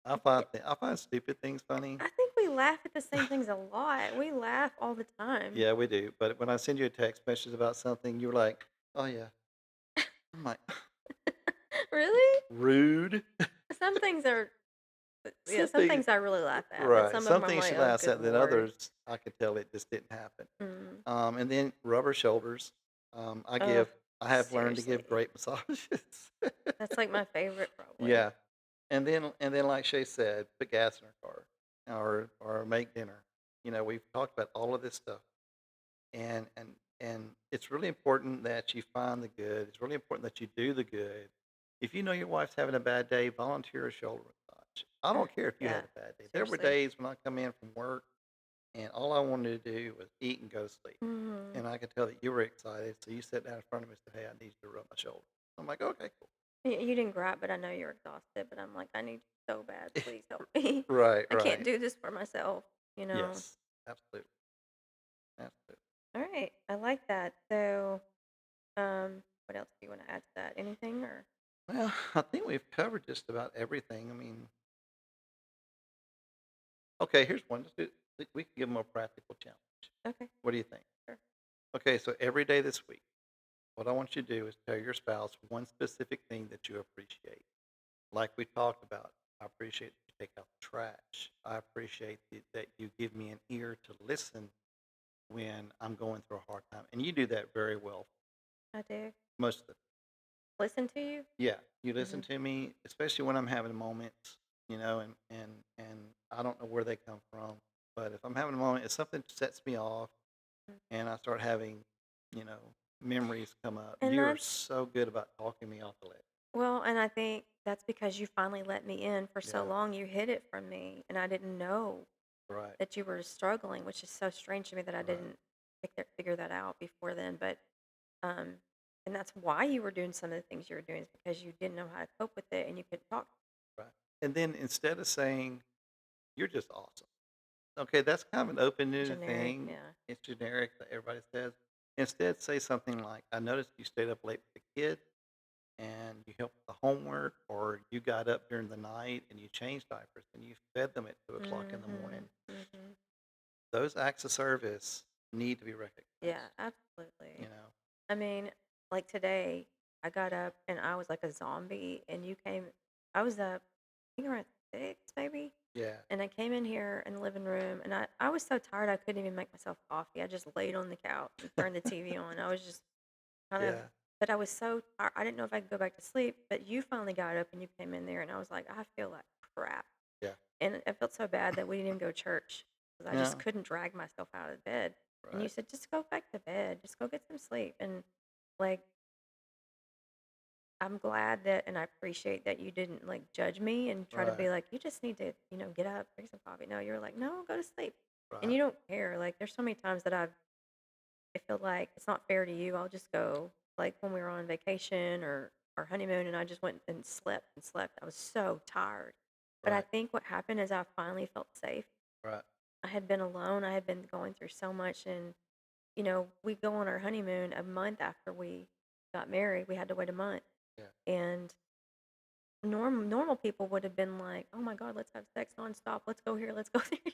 B: I find stupid things funny.
C: I think we laugh at the same things a lot. We laugh all the time.
B: Yeah, we do. But when I send you a text message about something, you're like, "Oh yeah." I'm like,
C: Really?
B: rude.
C: Some things are, yeah, some
B: Something
C: things I really laugh at, but
B: right.
C: some of
B: Some
C: them I'm
B: things
C: like,
B: she
C: oh,
B: laughs
C: good
B: at, than
C: Lord.
B: others I could tell it just didn't happen.
C: Mm.
B: And then rubber shoulders.
C: Oh,
B: I have learned to give
C: seriously.
B: great massages.
C: That's like my favorite, probably.
B: Yeah. And then like Shay said, put gas in her car or make dinner. We've talked about all of this stuff. And it's really important that you find the good. It's really important that you do the good. If you know your wife's having a bad day, volunteer a shoulder massage. I don't care if you
C: Yeah,
B: had a bad day. There were
C: seriously.
B: days when I come in from work and all I wanted to do was eat and go to sleep.
C: Mhm.
B: And I could tell that you were excited, so you sat down in front of me and said, "Hey, I need you to rub my shoulder." I'm like, "Okay, cool."
C: You didn't gripe, but I know you're exhausted, but I'm like, "I need you so bad, please help me.
B: Right,
C: I can't
B: right.
C: do this for myself," you know?
B: Yes, absolutely, absolutely.
C: Alright, I like that. So, what else do you wanna add to that? Anything or
B: Well, I think we've covered just about everything. I mean, okay, here's one. We can give them a practical challenge.
C: okay,
B: What do you think?
C: sure.
B: Okay, so every day this week, what I want you to do is tell your spouse one specific thing that you appreciate. Like we talked about, I appreciate that you take out the trash. I appreciate that you give me an ear to listen when I'm going through a hard time. And you do that very well
C: I do.
B: most of the.
C: Listen to you?
B: Yeah, you listen
C: Mhm.
B: to me, especially when I'm having moments, and I don't know where they come from, but if I'm having a moment, if something sets me off,
C: Mm.
B: and I start having, you know, memories come up,
C: And
B: you're
C: that's
B: so good about talking me off the ledge.
C: well, and I think that's because you finally let me in. For so
B: Yeah,
C: long, you hid it from me, and I didn't know
B: right,
C: that you were struggling, which is so strange to me that I
B: right,
C: didn't figure that out before then. But um, and that's why you were doing some of the things you were doing is because you didn't know how to cope with it, and you couldn't talk.
B: right. And then instead of saying you're just awesome, okay, that's kind of an open-ended
C: Generic,
B: thing.
C: yeah.
B: It's generic that everybody says. Instead, say something like, "I noticed you stayed up late with the kid, and you helped with the homework, or you got up during the night and you changed diapers and you fed them at 2 o'clock in the morning."
C: Mhm. Mhm.
B: Those acts of service need to be
C: Yeah,
B: recognized. You
C: absolutely.
B: know,
C: I mean, like today, I got up and I was like a zombie, and you came. I was up, I think around 6 maybe,
B: yeah,
C: and I came in here in the living room, and I was so tired I couldn't even make myself coffee. I just laid on the couch and turned the TV on. I was just kind of,
B: yeah,
C: but I was so tired. I didn't know if I could go back to sleep. But you finally got up and you came in there, and I was like, I feel like crap,
B: yeah.
C: and I felt so bad that we didn't even go to church because I just
B: No,
C: couldn't drag myself out of bed. And you
B: right,
C: said, just go back to bed, just go get some sleep, and like I'm glad that and I appreciate that you didn't, like, judge me and try to
B: right,
C: be like, "You just need to, get up, drink some coffee." No, you're like, "No, go to sleep." And
B: right,
C: you don't care. Like, there's so many times that I feel like it's not fair to you. I'll just go, like, when we were on vacation or our honeymoon, and I just went and slept and slept. I was so tired. But I
B: right,
C: think what happened is I finally felt safe.
B: right.
C: I had been alone. I had been going through so much, and, we go on our honeymoon a month after we got married. We had to wait a month.
B: Yeah,
C: And normal people would have been like, "Oh my God, let's have sex nonstop. Let's go here. Let's go there."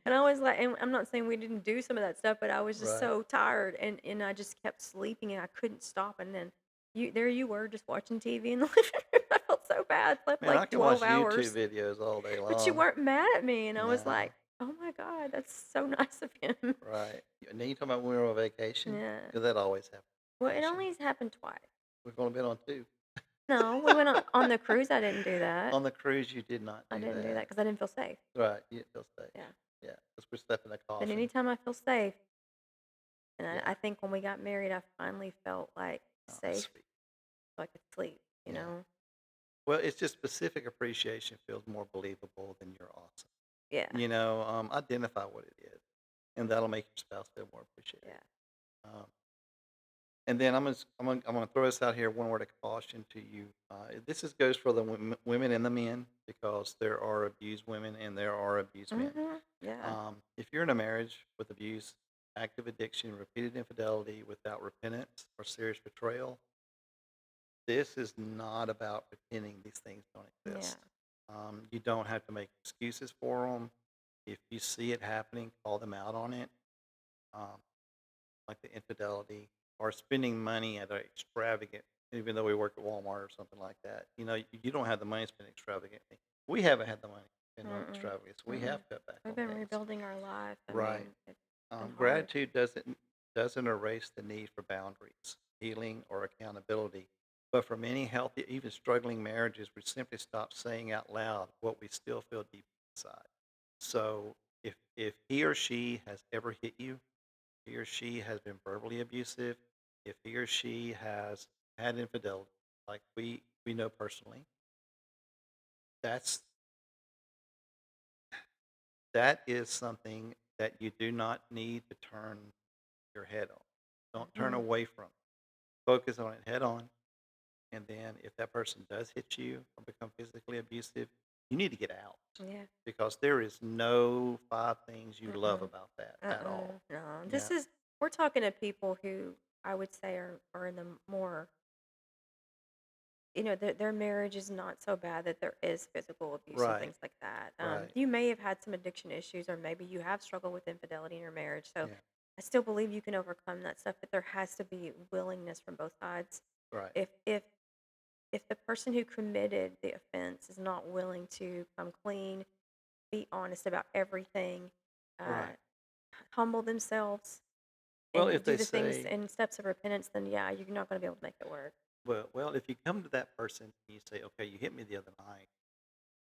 C: And I was like, and I'm not saying we didn't do some of that stuff, but I was just
B: right.
C: so tired, and I just kept sleeping, and I couldn't stop. And then you were just watching TV in the living room. I felt so bad. Slept
B: Man, I
C: like
B: can watch
C: 12
B: YouTube
C: hours,
B: videos all day
C: but you
B: long.
C: weren't mad at me, and I was
B: No,
C: like, "Oh my God, that's so nice of him."
B: right. And then you talking about when we were on vacation?
C: Yeah.
B: Because that always happens
C: Well,
B: on
C: it
B: vacation.
C: only has happened twice.
B: We've only been on two.
C: No, we went on the cruise. I didn't do that.
B: On the cruise, you did not
C: I
B: do
C: didn't do that
B: that.
C: because I didn't feel safe.
B: Right, you didn't feel safe.
C: Yeah.
B: Yeah, because we're stepping the
C: But
B: caution.
C: anytime I feel safe, and I
B: Yeah.
C: think when we got married, I finally felt like
B: Oh, that's
C: safe
B: sweet.
C: so I could sleep, you
B: Yeah.
C: know?
B: Well, it's just specific appreciation feels more believable than you're awesome.
C: Yeah,
B: Identify what it is, and that'll make your spouse feel more appreciated.
C: yeah.
B: Um, and then I'm gonna throw this out here. One word of caution to you. Goes for the women and the men because there are abused women and there are abused men.
C: Yeah.
B: If you're in a marriage with abuse, active addiction, repeated infidelity without repentance or serious betrayal, this is not about pretending these things don't
C: Yeah.
B: exist. You don't have to make excuses for them. If you see it happening, call them out on it, um, like the infidelity or spending money at an extravagant. Even though we work at Walmart or something like that, you don't have the money to spend extravagantly. We haven't had the money to spend on
C: Mm-mm.
B: extravagance. We
C: Mm-mm.
B: have cut back
C: We've
B: on
C: been
B: things.
C: rebuilding our life. I
B: Right.
C: mean, it's been hard.
B: Gratitude doesn't erase the need for boundaries, healing, or accountability. But for many healthy, even struggling marriages, we simply stop saying out loud what we still feel deep inside. So if he or she has ever hit you, he or she has been verbally abusive, if he or she has had infidelity, like we know personally, that's that is something that you do not need to turn your head on. Don't turn
C: Hmm.
B: away from. Focus on it head on. And then if that person does hit you or become physically abusive, you need to get out
C: Yeah.
B: because there is no five things you love
C: Mm-mm.
B: about that at
C: Uh-uh.
B: all.
C: No.
B: Yeah.
C: We're talking to people who I would say are in the more, their marriage is not so bad that there is physical abuse and
B: Right.
C: things like that.
B: Right.
C: You may have had some addiction issues, or maybe you have struggled with infidelity in your marriage. So
B: Yeah.
C: I still believe you can overcome that stuff, but there has to be willingness from both sides.
B: Right.
C: If if the person who committed the offense is not willing to come clean, be honest about everything, uh,
B: Right.
C: humble themselves,
B: Well,
C: and
B: if
C: do
B: they
C: the things
B: say,
C: in steps of repentance, then yeah, you're not going to be able to make it work.
B: well, if you come to that person and you say, okay, you hit me the other night,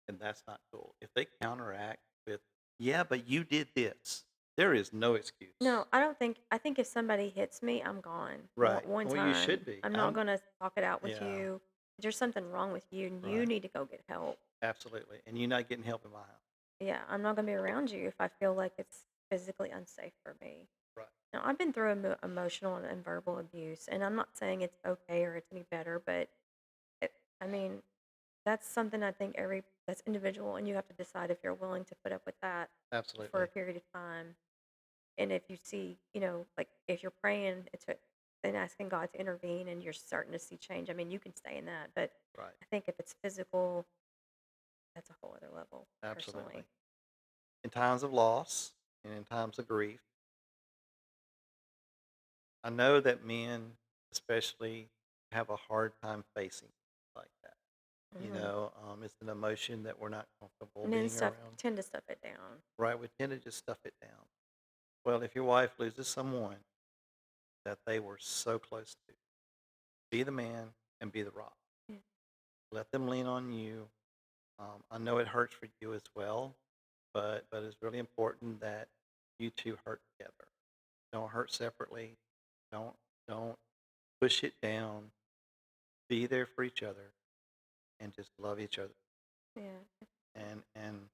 B: and that's not cool. If they counteract with, yeah, but you did this, there is no
C: No,
B: excuse.
C: I don't think. I think if somebody hits me, I'm gone. One,
B: Right.
C: one
B: Well, you
C: time.
B: should be.
C: I'm not going to talk it out with
B: Yeah,
C: you. There's something wrong with you, and you
B: right.
C: need to go get help.
B: Absolutely. And you're not getting help in my house.
C: Yeah, I'm not going to be around you if I feel like it's physically unsafe for me.
B: Right.
C: Now, I've been through emotional and verbal abuse, and I'm not saying it's okay or it's any better, but it, I mean, that's something I think that's individual, and you have to decide if you're willing to put up with that for a
B: Absolutely.
C: period of time. And if you see, like if you're praying and asking God to intervene and you're starting to see change, I mean, you can stay in that. But
B: Right.
C: I think if it's physical, that's a whole other level,
B: Absolutely.
C: personally.
B: In times of loss and in times of grief, I know that men, especially, have a hard time facing like that.
C: Hmm.
B: It's an emotion that we're not comfortable
C: Men
B: being
C: stuff
B: around.
C: tend to stuff it down.
B: Right? We tend to just stuff it down. Well, if your wife loses someone that they were so close to, be the man and be the rock.
C: Yeah.
B: Let them lean on you. I know it hurts for you as well, but it's really important that you two hurt together. Don't hurt separately. Don't don't push it down. Be there for each other and just love each other.
C: Yeah.
B: And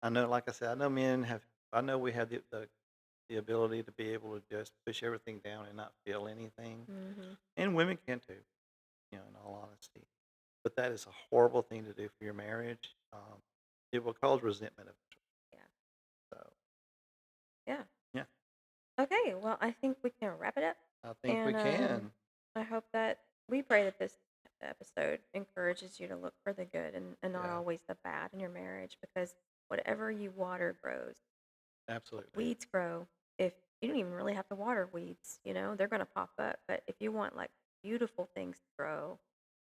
B: I know, like I said, I know men have. I know we have the ability to be able to just push everything down and not feel anything,
C: Hmm.
B: and women can too. In all honesty, but that is a horrible thing to do for your marriage. It will cause resentment eventually.
C: Yeah.
B: So
C: Yeah.
B: yeah,
C: Okay. Well, I think we can wrap it up.
B: I think we
C: And
B: can.
C: I hope that we pray that this episode encourages you to look for the good and not
B: Yeah,
C: always the bad in your marriage, because whatever you water grows.
B: absolutely.
C: Weeds grow. If you don't even really have to water weeds, they're going to pop up. But if you want like beautiful things to grow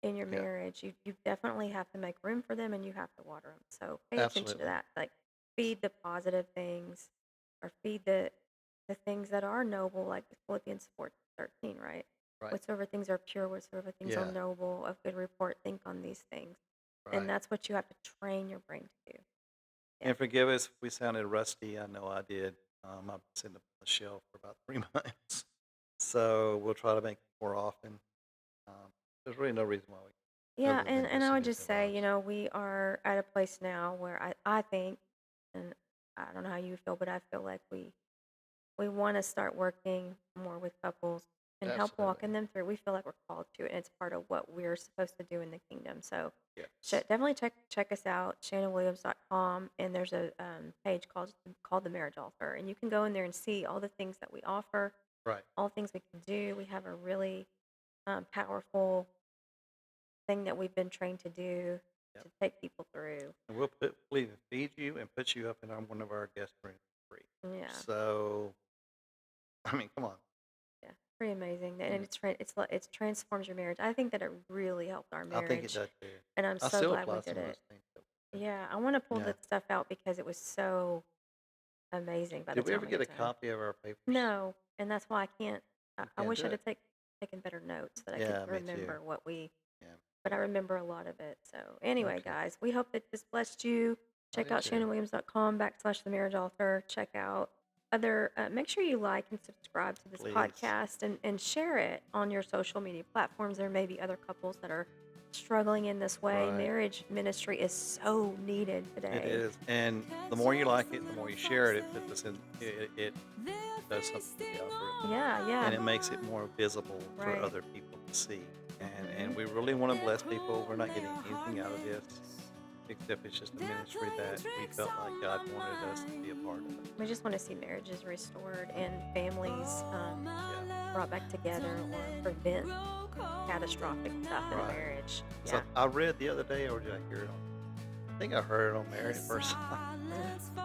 C: in your
B: Yeah,
C: marriage, you definitely have to make room for them and you have to water them. So pay attention to
B: absolutely.
C: that. Like feed the positive things, or feed the things that are noble, like Philippians 4:13, right?
B: Right.
C: Whatsoever things are pure, whatsoever things are
B: Yeah.
C: noble, of good report, think on these things. And
B: Right.
C: that's what you have to train your brain to do. Yeah.
B: And forgive us if we sounded rusty. I know I did. I've been sitting up on the shelf for about 3 months, so we'll try to make it more often. There's really no reason why we,
C: Yeah,
B: other
C: and,
B: than
C: and
B: just
C: I
B: some
C: would
B: busy
C: just say,
B: lives.
C: we are at a place now where I think, and I don't know how you feel, but I feel like we want to start working more with couples and help
B: Absolutely.
C: walking them through. We feel like we're called to it, and it's part of what we're supposed to do in the kingdom. So
B: Yes.
C: definitely check us out, shannonwilliams.com, and there's a page called the Marriage Altar, and you can go in there and see all the things that we offer,
B: Right.
C: all the things we can do. We have a really powerful thing that we've been trained to do
B: Yep.
C: to take people through.
B: And we'll even feed you and put you up in one of our guest rooms free.
C: Yeah,
B: So, I mean, come on.
C: yeah, pretty amazing.
B: You
C: And
B: know,
C: it's transforms your marriage. I think that it really helped our
B: I think it
C: marriage,
B: does too.
C: and I'm
B: I
C: so
B: still
C: glad we
B: apply
C: did
B: some of
C: it.
B: those things.
C: Yeah, I want to pull
B: Yeah.
C: that stuff out because it was so amazing by the
B: Did we
C: time
B: ever
C: we
B: get
C: got
B: a
C: done.
B: copy of our papers?
C: No, and that's why I can't. I,
B: We
C: I
B: can't
C: wish
B: do
C: I'd
B: it.
C: have taken better notes that I could
B: Yeah, me too.
C: remember what we.
B: Yeah.
C: But I remember a lot of it. So anyway,
B: Okay.
C: guys, we hope that this blessed you.
B: I
C: Check
B: do
C: out
B: too.
C: shannonwilliams.com/the marriage altar. Check out make sure you like and subscribe to this
B: Please.
C: podcast, and share it on your social media platforms. There may be other couples that are struggling in this way.
B: Right.
C: Marriage ministry is so needed
B: It
C: today.
B: is. And the more you like it, the more you share it, it puts us in, it does something to the algorithm.
C: Yeah, yeah.
B: And it makes it more visible for
C: Right.
B: other people to see. And
C: Hmm.
B: we really want to bless people. We're not getting anything out of this, except it's just a ministry that we felt like God wanted us to be a part of.
C: We just want to see marriages restored and families
B: Yeah.
C: brought back together, or prevent catastrophic stuff in a
B: Right.
C: marriage.
B: So
C: Yeah.
B: I read the other day, or did I hear it on? think I heard it on Married at First Sight.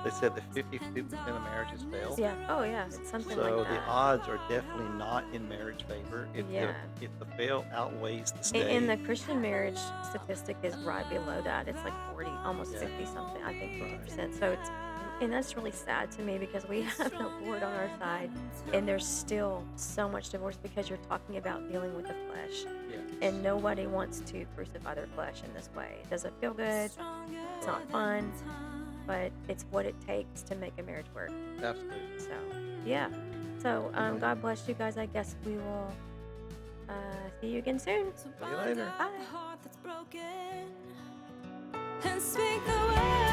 B: They said that 52% of marriages fail.
C: Yeah. Oh, yeah. It's something like
B: So the
C: that.
B: odds are definitely not in marriage favor.
C: Yeah.
B: If the fail outweighs the
C: And
B: stay.
C: the Christian marriage statistic is right below that. It's like 40, almost
B: Yeah.
C: 50 something. I think
B: Right.
C: 50%. So and that's really sad to me because we have the Lord on our side, and there's still so much divorce because you're talking about dealing with the flesh,
B: Yeah.
C: and nobody wants to crucify their flesh in this way. It doesn't feel good. It's not fun, but it's what it takes to make a marriage work.
B: Absolutely.
C: So, yeah. So, God bless you guys. I guess we will see you again soon.
B: See you later.
C: Bye.
A: Heart that's broken and speak the word.